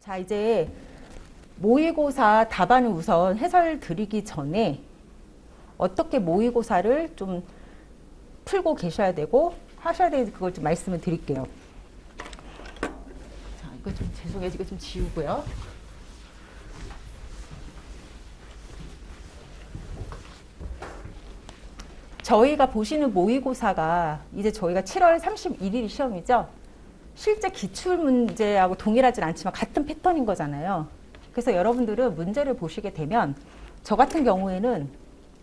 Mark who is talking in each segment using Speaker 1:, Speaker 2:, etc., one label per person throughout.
Speaker 1: 자, 이제 모의고사 답안을 우선 해설 드리기 전에 어떻게 모의고사를 좀 풀고 계셔야 되고 하셔야 되는지 그걸 좀 말씀을 드릴게요. 자, 이거 좀 죄송해요. 이거 좀 지우고요. 저희가 보시는 모의고사가 이제 저희가 7월 31일 시험이죠. 실제 기출문제하고 동일하진 않지만 같은 패턴인 거잖아요. 그래서 여러분들은 문제를 보시게 되면 저 같은 경우에는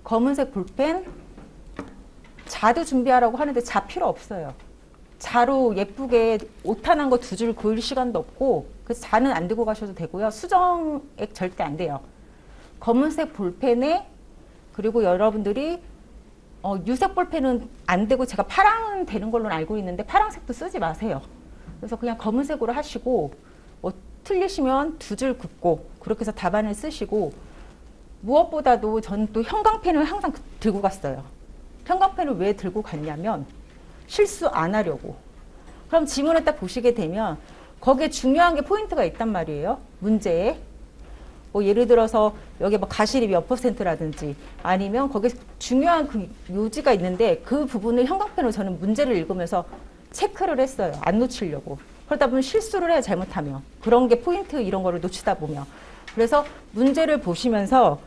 Speaker 1: 검은색 볼펜, 자도 준비하라고 하는데 자 필요 없어요. 자로 예쁘게 오탄한 거 2줄 그을 시간도 없고 그래서 자는 안 들고 가셔도 되고요. 수정액 절대 안 돼요. 검은색 볼펜에 그리고 여러분들이 유색 볼펜은 안 되고 제가 파랑은 되는 걸로 알고 있는데 파랑색도 쓰지 마세요. 그래서 그냥 검은색으로 하시고 틀리시면 2줄 긋고 그렇게 해서 답안을 쓰시고 무엇보다도 저는 또 형광펜을 항상 들고 갔어요. 형광펜을 왜 들고 갔냐면 실수 안 하려고. 그럼 지문을 딱 보시게 되면 거기에 중요한 게 포인트가 있단 말이에요. 문제에. 뭐 예를 들어서 여기 뭐 가시립이 몇 %라든지 아니면 거기에 중요한 그 요지가 있는데 그 부분을 형광펜으로 저는 문제를 읽으면서 체크를 했어요. 안 놓치려고. 그러다 보면 실수를 해요. 잘못하면. 그런 게 포인트 이런 거를 놓치다 보면. 그래서 문제를 보시면서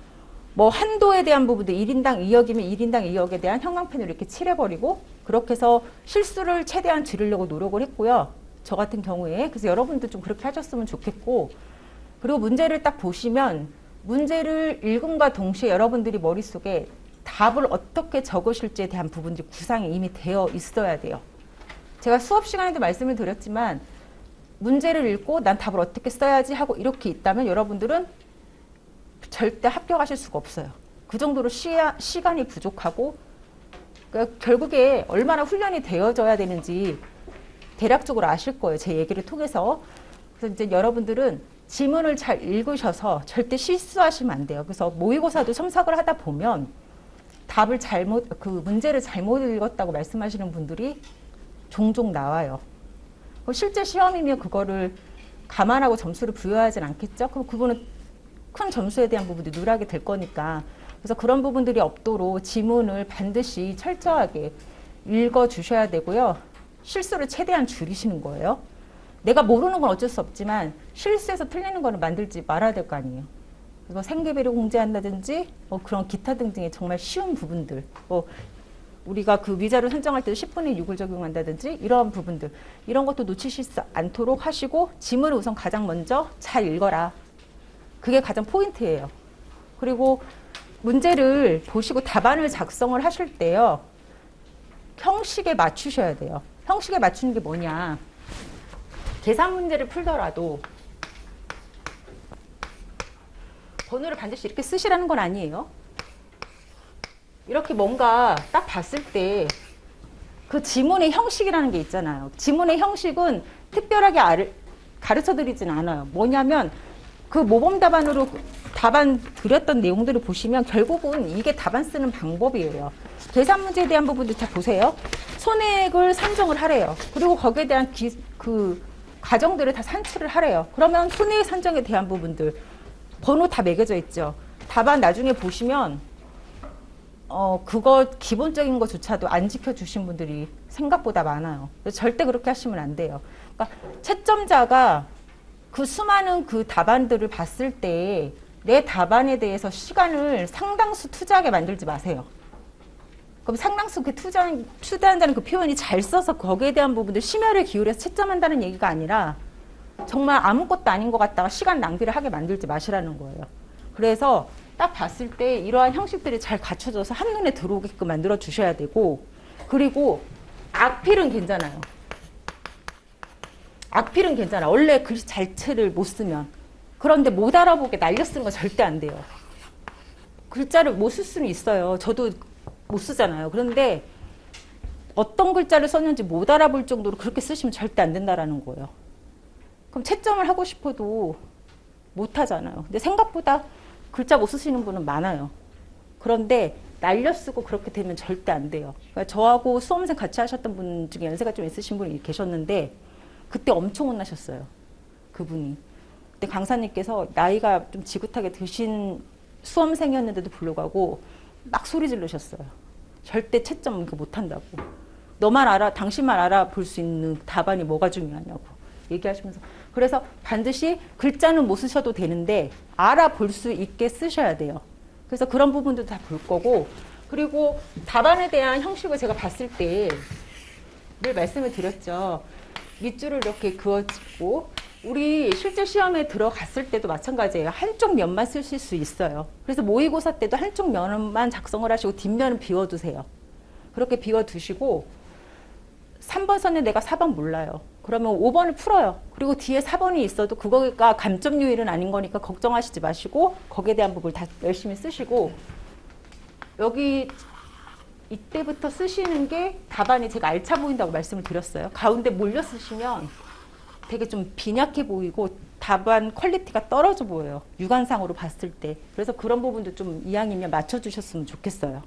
Speaker 1: 뭐 한도에 대한 부분도 1인당 2역이면 1인당 2역에 대한 형광펜으로 이렇게 칠해버리고 그렇게 해서 실수를 최대한 줄이려고 노력을 했고요. 저 같은 경우에. 그래서 여러분도 좀 그렇게 하셨으면 좋겠고 그리고 문제를 딱 보시면 문제를 읽음과 동시에 여러분들이 머릿속에 답을 어떻게 적으실지에 대한 부분들이 구상이 이미 되어 있어야 돼요. 제가 수업 시간에도 말씀을 드렸지만 문제를 읽고 난 답을 어떻게 써야지 하고 이렇게 있다면 여러분들은 절대 합격하실 수가 없어요. 그 정도로 시간이 부족하고 그러니까 결국에 얼마나 훈련이 되어져야 되는지 대략적으로 아실 거예요. 제 얘기를 통해서. 그래서 이제 여러분들은 지문을 잘 읽으셔서 절대 실수하시면 안 돼요. 그래서 모의고사도 첨삭을 하다 보면 답을 그 문제를 잘못 읽었다고 말씀하시는 분들이 종종 나와요. 실제 시험이면 그거를 감안하고 점수를 부여하진 않겠죠? 그럼 그분은 큰 점수에 대한 부분도 누락이 될 거니까. 그래서 그런 부분들이 없도록 지문을 반드시 철저하게 읽어주셔야 되고요. 실수를 최대한 줄이시는 거예요. 내가 모르는 건 어쩔 수 없지만 실수해서 틀리는 거는 만들지 말아야 될 거 아니에요. 그래서 생계비를 공제한다든지 그런 기타 등등의 정말 쉬운 부분들 우리가 그 위자료 선정할 때도 10분의 6을 적용한다든지 이런 부분들 이런 것도 놓치실 수 않도록 하시고 지문을 우선 가장 먼저 잘 읽어라. 그게 가장 포인트예요. 그리고 문제를 보시고 답안을 작성을 하실 때요. 형식에 맞추셔야 돼요. 형식에 맞추는 게 뭐냐. 계산 문제를 풀더라도 번호를 반드시 이렇게 쓰시라는 건 아니에요. 이렇게 뭔가 딱 봤을 때 그 지문의 형식이라는 게 있잖아요. 지문의 형식은 특별하게 가르쳐 드리진 않아요. 뭐냐면 그 모범 답안으로 답안 드렸던 내용들을 보시면 결국은 이게 답안 쓰는 방법이에요. 계산 문제에 대한 부분도 다 보세요. 손해액을 산정을 하래요. 그리고 거기에 대한 그 과정들을 다 산출을 하래요. 그러면 손해액 산정에 대한 부분들 번호 다 매겨져 있죠. 답안 나중에 보시면 그거 기본적인 것조차도 안 지켜주신 분들이 생각보다 많아요. 절대 그렇게 하시면 안 돼요. 그러니까 채점자가 그 수많은 그 답안들을 봤을 때 내 답안에 대해서 시간을 상당수 투자하게 만들지 마세요. 그럼 상당수 그 투자한다는 그 표현이 잘 써서 거기에 대한 부분들 심혈을 기울여서 채점한다는 얘기가 아니라 정말 아무것도 아닌 것 같다가 시간 낭비를 하게 만들지 마시라는 거예요. 그래서 딱 봤을 때 이러한 형식들이 잘 갖춰져서 한눈에 들어오게끔 만들어 주셔야 되고 그리고 악필은 괜찮아요. 악필은 괜찮아. 원래 글씨 자체를 못 쓰면. 그런데 못 알아보게 날려 쓰는 건 절대 안 돼요. 글자를 못 쓸 수는 있어요. 저도 못 쓰잖아요. 그런데 어떤 글자를 썼는지 못 알아볼 정도로 그렇게 쓰시면 절대 안 된다라는 거예요. 그럼 채점을 하고 싶어도 못 하잖아요. 근데 생각보다 글자 못 쓰시는 분은 많아요. 그런데 날려 쓰고 그렇게 되면 절대 안 돼요. 그러니까 저하고 수험생 같이 하셨던 분 중에 연세가 좀 있으신 분이 계셨는데 그때 엄청 혼나셨어요. 그분이. 그때 강사님께서 나이가 좀 지긋하게 드신 수험생이었는데도 불구하고 막 소리 지르셨어요. 절대 채점 이거 못한다고. 너만 알아, 당신만 알아볼 수 있는 답안이 뭐가 중요하냐고 얘기하시면서. 그래서 반드시 글자는 못 쓰셔도 되는데 알아볼 수 있게 쓰셔야 돼요. 그래서 그런 부분도 다 볼 거고, 그리고 답안에 대한 형식을 제가 봤을 때 늘 말씀을 드렸죠. 밑줄을 이렇게 그어주고, 우리 실제 시험에 들어갔을 때도 마찬가지예요. 한쪽 면만 쓰실 수 있어요. 그래서 모의고사 때도 한쪽 면만 작성을 하시고 뒷면은 비워두세요. 그렇게 비워두시고 3번 선에 내가 4번 몰라요. 그러면 5번을 풀어요. 그리고 뒤에 4번이 있어도 그거가 감점 요일은 아닌 거니까 걱정하시지 마시고 거기에 대한 부분을 다 열심히 쓰시고, 여기 이때부터 쓰시는 게 답안이 제가 알차 보인다고 말씀을 드렸어요. 가운데 몰려 쓰시면 되게 좀 빈약해 보이고 답안 퀄리티가 떨어져 보여요. 육안상으로 봤을 때. 그래서 그런 부분도 좀 이왕이면 맞춰주셨으면 좋겠어요.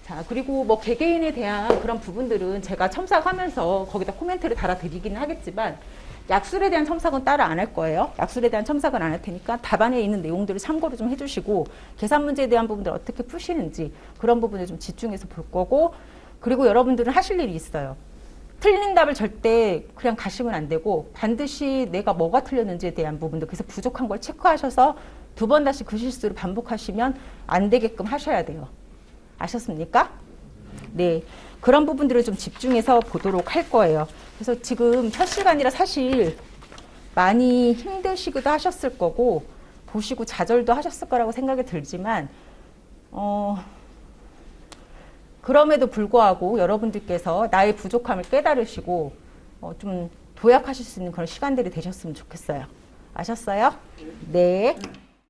Speaker 1: 자, 그리고 뭐 개개인에 대한 그런 부분들은 제가 첨삭하면서 거기다 코멘트를 달아드리기는 하겠지만 약술에 대한 첨삭은 따로 안 할 거예요. 약술에 대한 첨삭은 안 할 테니까 답안에 있는 내용들을 참고를 좀 해주시고, 계산 문제에 대한 부분들 어떻게 푸시는지 그런 부분을 좀 집중해서 볼 거고, 그리고 여러분들은 하실 일이 있어요. 틀린 답을 절대 그냥 가시면 안 되고 반드시 내가 뭐가 틀렸는지에 대한 부분들, 그래서 부족한 걸 체크하셔서 2번 다시 그 실수를 반복하시면 안 되게끔 하셔야 돼요. 아셨습니까? 네. 그런 부분들을 좀 집중해서 보도록 할 거예요. 그래서 지금 첫 시간이라 사실 많이 힘드시기도 하셨을 거고 보시고 좌절도 하셨을 거라고 생각이 들지만 그럼에도 불구하고 여러분들께서 나의 부족함을 깨달으시고 좀 도약하실 수 있는 그런 시간들이 되셨으면 좋겠어요. 아셨어요? 네.